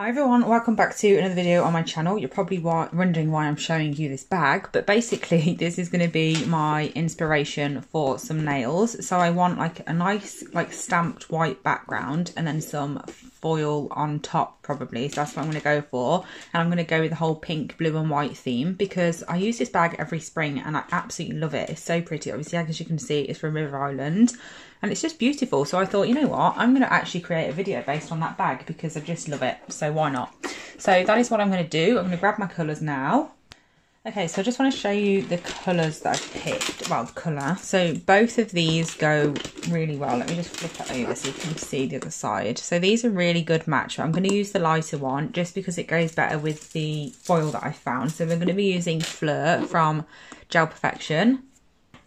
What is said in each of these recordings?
Hi everyone, welcome back to another video on my channel. You're probably wondering why I'm showing you this bag, but basically this is going to be my inspiration for some nails. So I want like a nice stamped white background and then some foil on top probably, so that's what I'm going to go for. And I'm going to go with the whole pink, blue and white theme because I use this bag every spring and I absolutely love it. It's so pretty. Obviously, as you can see, it's from River Island and it's just beautiful. So I thought, you know what, I'm going to actually create a video based on that bag because I just love it. So why not? So that is what I'm going to do. I'm going to grab my colours now. Okay, so I just want to show you the colours that I've picked. Well, the colour. So both of these go really well. Let me just flip it over so you can see the other side. So these are really good match. But I'm going to use the lighter one just because it goes better with the foil that I found. So we're going to be using Fleur from Gel Perfection.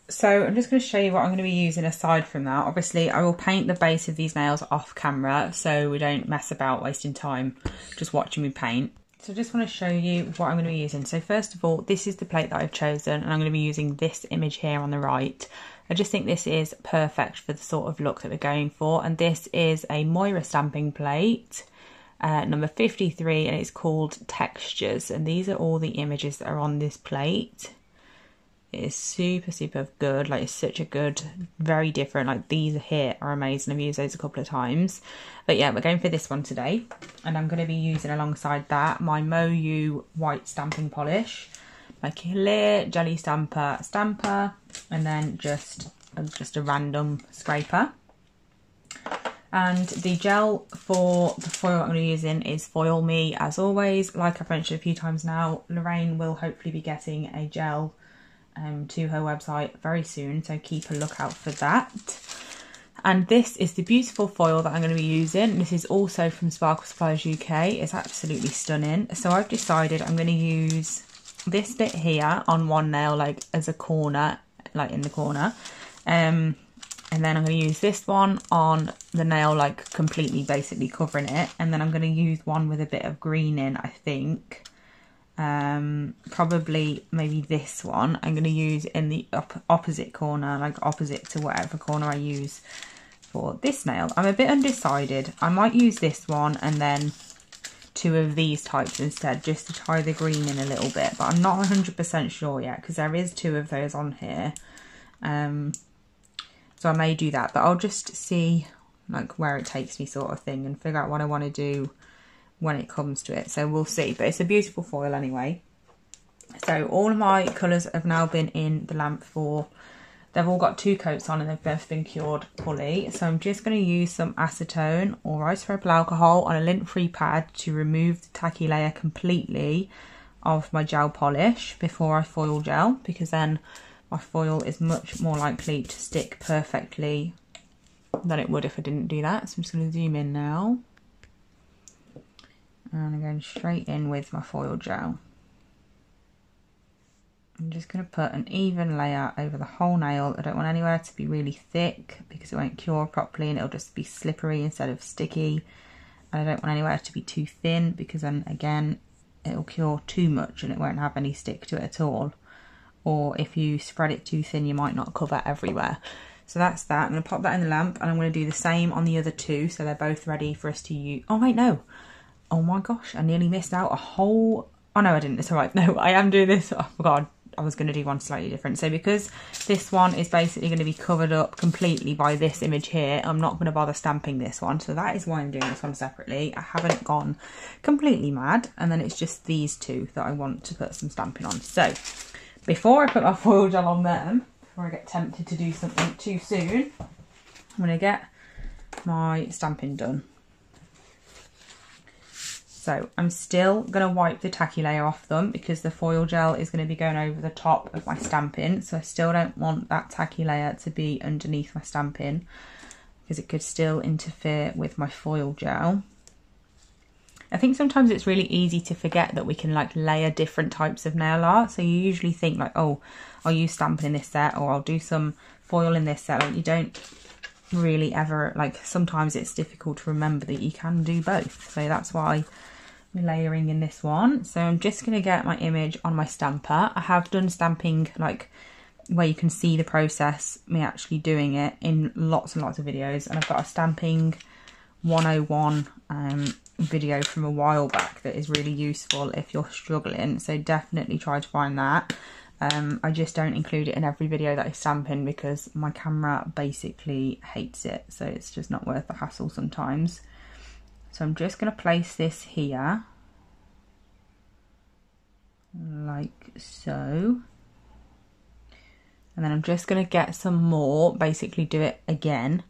So I'm just going to show you what I'm going to be using aside from that. Obviously, I will paint the base of these nails off camera so we don't mess about wasting time just watching me paint. So I just want to show you what I'm going to be using. So first of all, this is the plate that I've chosen and I'm going to be using this image here on the right. I just think this is perfect for the sort of look that we're going for. And this is a Moira stamping plate, number 53, and it's called Textures. And these are all the images that are on this plate. It is super good. Like, it's such a good, very different. Like, these here are amazing. I've used those a couple of times. But yeah, we're going for this one today. And I'm going to be using alongside that my Moyu white stamping polish, my clear jelly stamper, and then just a random scraper. And the gel for the foil I'm going to be using is Foil Me, as always. Like I've mentioned a few times now, Lorraine will hopefully be getting a gel to her website very soon, so keep a lookout for that. And this is the beautiful foil that I'm going to be using. This is also from Sparkle Supplies UK. It's absolutely stunning. So I've decided I'm going to use this bit here on one nail, like as a corner, like in the corner, and then I'm going to use this one on the nail, like completely basically covering it, and then I'm going to use one with a bit of green in, I think. Probably maybe this one I'm going to use in the opposite corner, like opposite to whatever corner I use for this nail. I'm a bit undecided. I might use this one and then two of these types instead, just to tie the green in a little bit, but I'm not 100% sure yet because there is two of those on here. So I may do that, but I'll just see like where it takes me sort of thing and figure out what I want to do when it comes to it, so we'll see. But it's a beautiful foil anyway. So all of my colours have now been in the lamp for, they've all got two coats on and they've both been cured fully. So I'm just going to use some acetone or isopropyl alcohol on a lint-free pad to remove the tacky layer completely of my gel polish before I foil gel, because then my foil is much more likely to stick perfectly than it would if I didn't do that. So I'm just going to zoom in now. And I'm going straight in with my foil gel. I'm just going to put an even layer over the whole nail. I don't want anywhere to be really thick because it won't cure properly and it'll just be slippery instead of sticky. And I don't want anywhere to be too thin because then again it'll cure too much and it won't have any stick to it at all. Or if you spread it too thin, you might not cover everywhere. So that's that. I'm going to pop that in the lamp and I'm going to do the same on the other two so they're both ready for us to use. Oh wait, no. Oh my gosh, I nearly missed out a whole... Oh no, I didn't. It's all right. No, I am doing this. Oh god, I was going to do one slightly different. So because this one is basically going to be covered up completely by this image here, I'm not going to bother stamping this one. So that is why I'm doing this one separately. I haven't gone completely mad. And then it's just these two that I want to put some stamping on. So before I put my foil gel on them, before I get tempted to do something too soon, I'm going to get my stamping done. So I'm still going to wipe the tacky layer off them because the foil gel is going to be going over the top of my stamping. So I still don't want that tacky layer to be underneath my stamping because it could still interfere with my foil gel. I think sometimes it's really easy to forget that we can like layer different types of nail art. So you usually think like, oh, I'll use stamping in this set or I'll do some foil in this set. Like, you don't really ever, like, sometimes it's difficult to remember that you can do both. So that's why we're layering in this one. So I'm just going to get my image on my stamper. I have done stamping like where you can see the process, me actually doing it, in lots and lots of videos, and I've got a stamping 101 video from a while back that is really useful if you're struggling, so definitely try to find that. I just don't include it in every video that I stamp in because my camera basically hates it, so it's just not worth the hassle sometimes. So I'm just going to place this here, like so. And then I'm just going to get some more, basically do it again.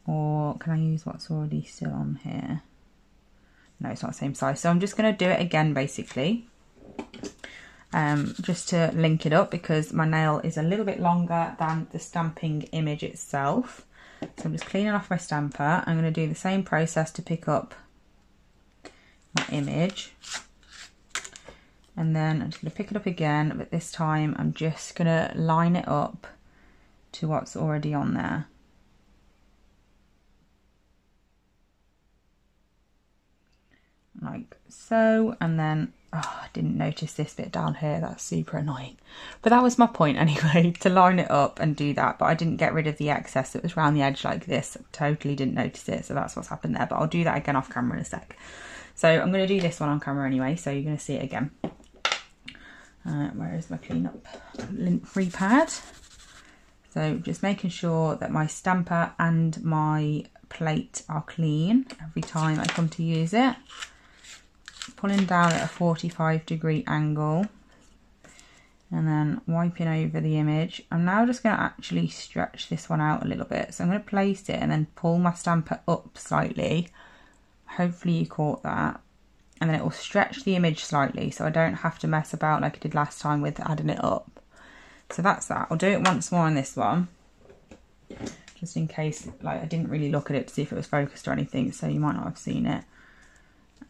Or can I use what's already still on here? No, it's not the same size. So I'm just going to do it again, basically. Just to link it up, because my nail is a little bit longer than the stamping image itself. So I'm just cleaning off my stamper. I'm going to do the same process to pick up my image. And then I'm just going to pick it up again, but this time I'm just going to line it up to what's already on there. Like so, and then, oh, I didn't notice this bit down here, that's super annoying. But that was my point anyway, to line it up and do that, but I didn't get rid of the excess that was around the edge like this. I totally didn't notice it, so that's what's happened there, but I'll do that again off camera in a sec. So I'm going to do this one on camera anyway, so you're going to see it again. Where is my clean up lint-free pad? So just making sure that my stamper and my plate are clean every time I come to use it. Pulling down at a 45-degree angle and then wiping over the image. I'm now just going to actually stretch this one out a little bit. So I'm going to place it and then pull my stamper up slightly. Hopefully you caught that. And then it will stretch the image slightly so I don't have to mess about like I did last time with adding it up. So that's that. I'll do it once more on this one, just in case, like, I didn't really look at it to see if it was focused or anything, so you might not have seen it.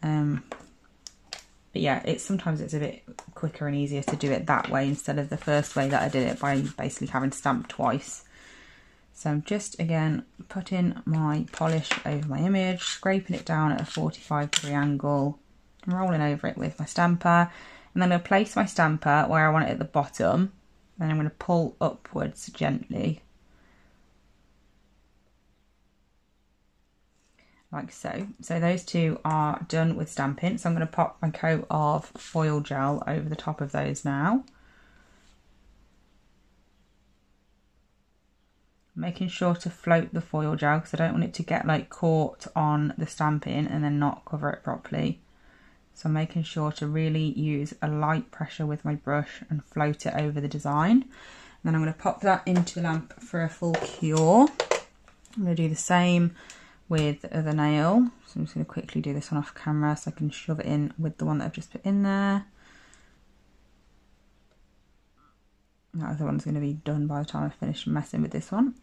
But yeah, sometimes it's a bit quicker and easier to do it that way instead of the first way that I did it, by basically having stamped twice. So I'm just, again, putting my polish over my image, scraping it down at a 45-degree angle, rolling over it with my stamper, and then I'm going to place my stamper where I want it at the bottom. Then I'm going to pull upwards gently, like so. So those two are done with stamping. So I'm going to pop my coat of foil gel over the top of those now. Making sure to float the foil gel because I don't want it to get like caught on the stamping and then not cover it properly. So I'm making sure to really use a light pressure with my brush and float it over the design. And then I'm going to pop that into the lamp for a full cure. I'm going to do the same with the other nail. So I'm just going to quickly do this one off camera so I can shove it in with the one that I've just put in there. That other one's going to be done by the time I finish messing with this one.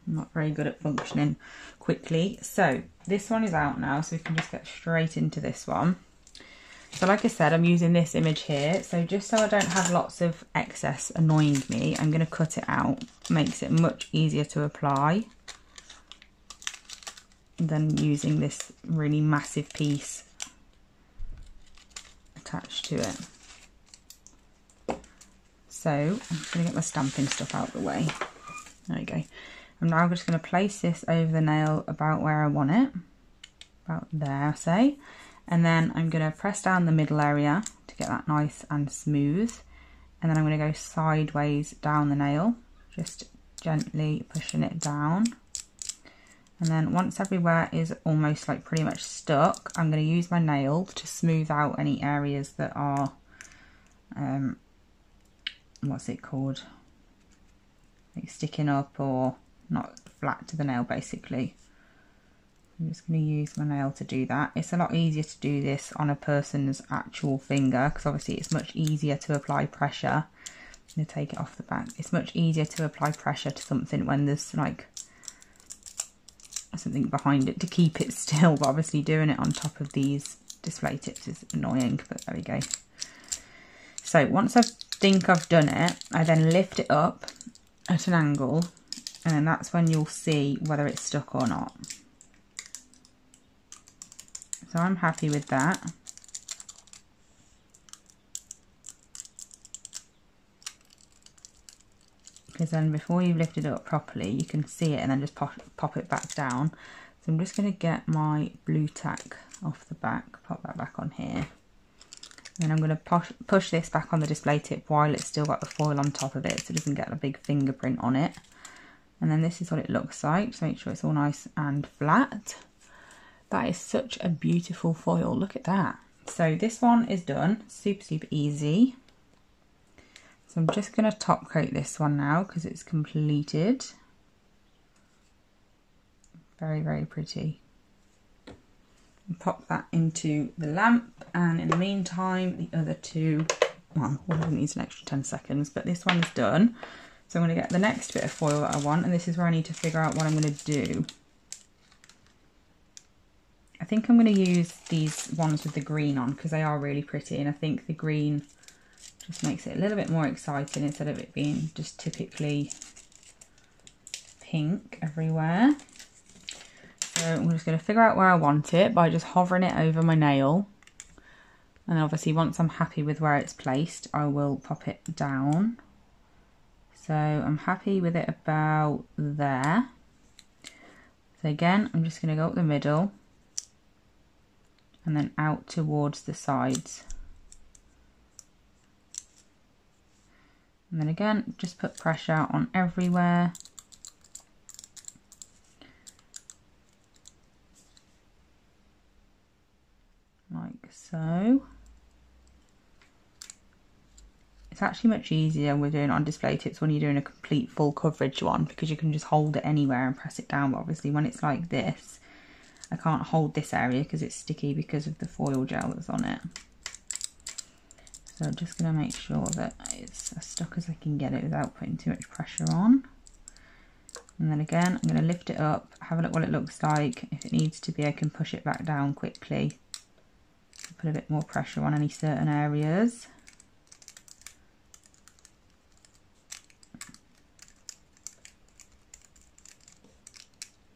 I'm not very good at functioning quickly. So this one is out now, so we can just get straight into this one. So like I said, I'm using this image here. So just so I don't have lots of excess annoying me, I'm going to cut it out. Makes it much easier to apply than using this really massive piece attached to it. So I'm just going to get my stamping stuff out of the way. There we go. I'm now just going to place this over the nail about where I want it. About there, say. And then I'm going to press down the middle area to get that nice and smooth. And then I'm going to go sideways down the nail, just gently pushing it down. And then once everywhere is almost like pretty much stuck, I'm going to use my nail to smooth out any areas that are, what's it called? Like sticking up or not flat to the nail, basically. I'm just going to use my nail to do that. It's a lot easier to do this on a person's actual finger because obviously it's much easier to apply pressure. I'm going to take it off the back. It's much easier to apply pressure to something when there's like something behind it to keep it still, but obviously doing it on top of these display tips is annoying, but there we go. So once I think I've done it, I then lift it up at an angle, and then that's when you'll see whether it's stuck or not. So I'm happy with that. Because then before you've lifted it up properly, you can see it and then just pop it back down. So I'm just going to get my blue tack off the back, pop that back on here. And I'm going to push this back on the display tip while it's still got the foil on top of it, so it doesn't get a big fingerprint on it. And then this is what it looks like, so make sure it's all nice and flat. That is such a beautiful foil, look at that. So this one is done, super, super easy. So I'm just going to top coat this one now because it's completed. Very, very pretty. And pop that into the lamp, and in the meantime the other two, well, one needs an extra 10 seconds, but this one is done. So I'm going to get the next bit of foil that I want, and this is where I need to figure out what I'm going to do. I think I'm going to use these ones with the green on because they are really pretty, and I think the green just makes it a little bit more exciting instead of it being just typically pink everywhere. So I'm just going to figure out where I want it by just hovering it over my nail. And obviously once I'm happy with where it's placed, I will pop it down. So I'm happy with it about there. So again, I'm just going to go up the middle and then out towards the sides. And then again, just put pressure on everywhere. Like so. It's actually much easier when we're doing it on display tips when you're doing a complete full coverage one, because you can just hold it anywhere and press it down. But obviously when it's like this, I can't hold this area because it's sticky because of the foil gel that's on it. So I'm just going to make sure that it's as stuck as I can get it without putting too much pressure on. And then again, I'm going to lift it up, have a look what it looks like. If it needs to be, I can push it back down quickly. Put a bit more pressure on any certain areas.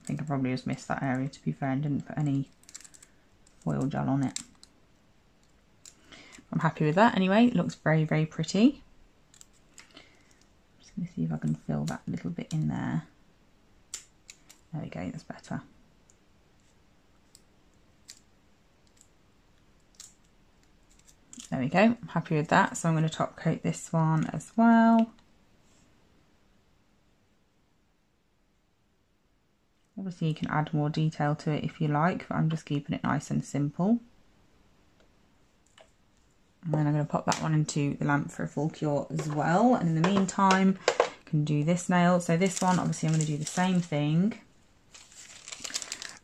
I think I probably just missed that area, to be fair, and didn't put any foil gel on it. I'm happy with that anyway. It looks very, very pretty. I'm just going to see if I can fill that little bit in there. There we go, that's better. There we go, I'm happy with that. So I'm going to top coat this one as well. Obviously you can add more detail to it if you like, but I'm just keeping it nice and simple. And then I'm going to pop that one into the lamp for a full cure as well. And in the meantime, I can do this nail. So this one, obviously I'm going to do the same thing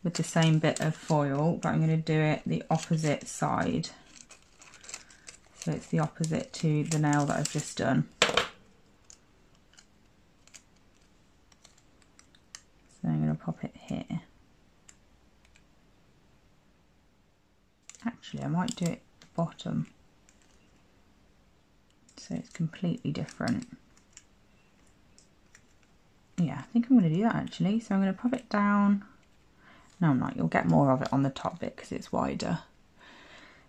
with the same bit of foil, but I'm going to do it the opposite side. So it's the opposite to the nail that I've just done. So I'm going to pop it here. Actually, I might do it at the bottom, so it's completely different. Yeah, I think I'm going to do that actually. So I'm going to pop it down. No, I'm not. You'll get more of it on the top bit because it's wider.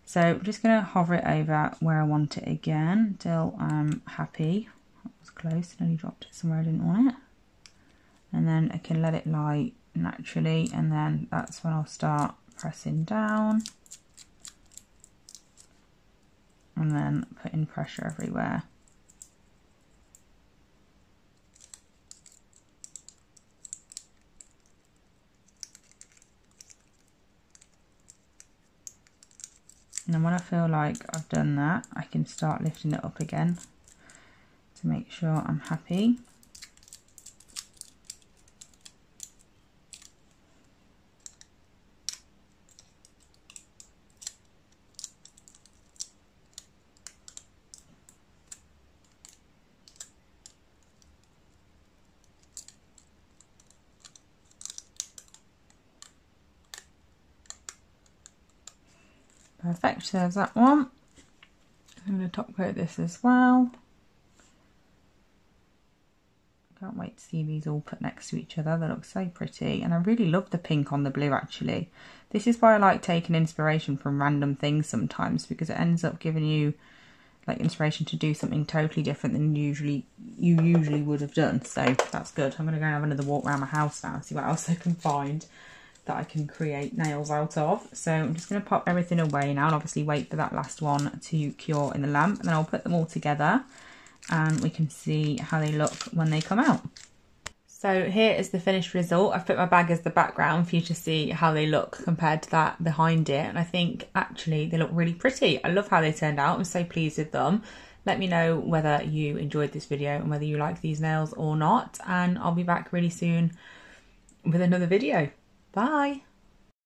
So I'm just going to hover it over where I want it again until I'm happy. That was close, I nearly dropped it somewhere I didn't want it. And then I can let it lie naturally, and then that's when I'll start pressing down. And then putting pressure everywhere. And then when I feel like I've done that, I can start lifting it up again to make sure I'm happy. Perfect, so there's that one. I'm going to top coat this as well. Can't wait to see these all put next to each other. They look so pretty, and I really love the pink on the blue actually. This is why I like taking inspiration from random things sometimes, because it ends up giving you like inspiration to do something totally different than you usually would have done. So that's good. I'm going to go and have another walk around my house now, see what else I can find. that I can create nails out of. So I'm just going to pop everything away now and obviously wait for that last one to cure in the lamp, and then I'll put them all together and we can see how they look when they come out. So here is the finished result. I've put my bag as the background for you to see how they look compared to that behind it, and I think actually they look really pretty. I love how they turned out. I'm so pleased with them. Let me know whether you enjoyed this video and whether you like these nails or not, and I'll be back really soon with another video. Bye!